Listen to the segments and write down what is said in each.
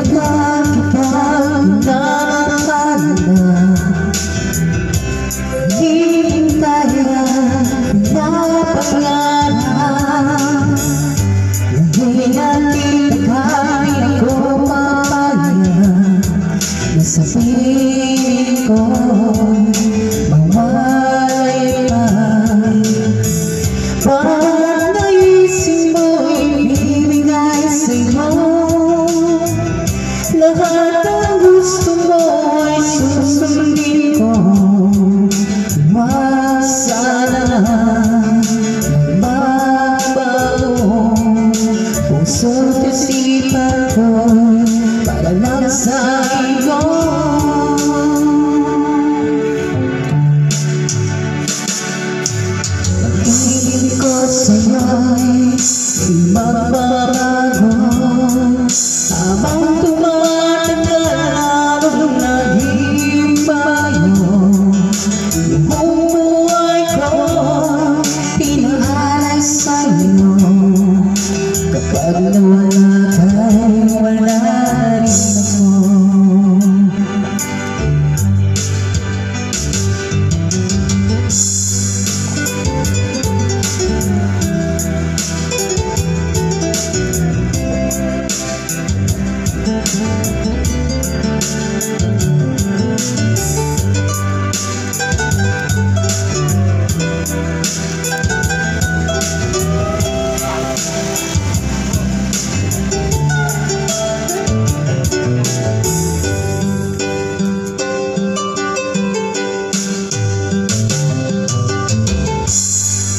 kapag ikaw nakakala, hihintay ang pinapangarap. Hindi natin kahit ako mapayag na sabihin ko mawalay pa. Parang naisip mo'y ibigay sa'yo, lahat ng gusto mo ay susundin ko. Sana magbabago puso't isipan ko para lang sa iyo. Pag-ibig ko sa'yo'y di magbabago, habang tumatagal lalong nag-ibayo. Yung buhay ko pinaalay sa'yo, kapag nawala ka'y wala rin ako.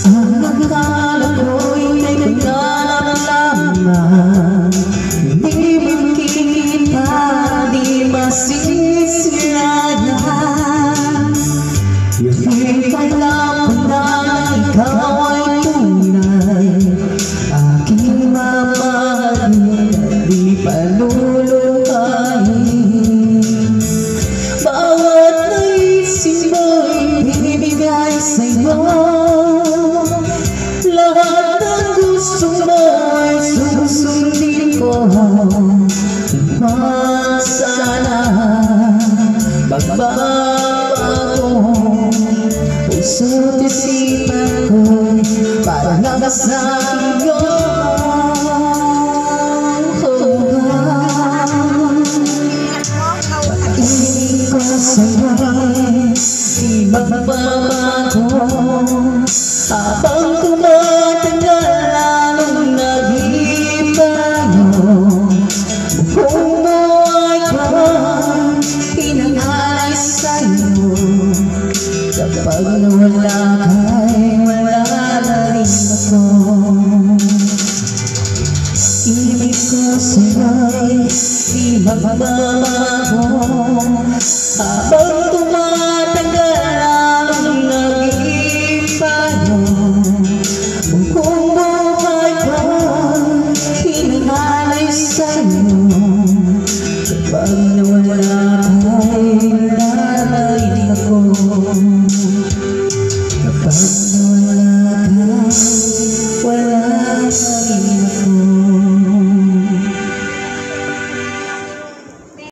Ang akala ko'y may pagkalap lamang, hindi makikita, di masisirayan. Yung alam ko na ikaw ay tunay, aking mamahalin at di paluluhain. Bawat naisip mo'y ibigay sa'yo, lahat ng gusto mo ay susundin ko. Sana magbabago puso't isipan ko para lang sa iyo. Pag-ibig ko sa'yo'y di magbabago, habang tumatagal lalong nag-ibayo. Buong buhay ko pinangalay sa'yo, kapag nawala ka'y wala na rin ako. Ibig ko sa'yo'y di magbabago, habang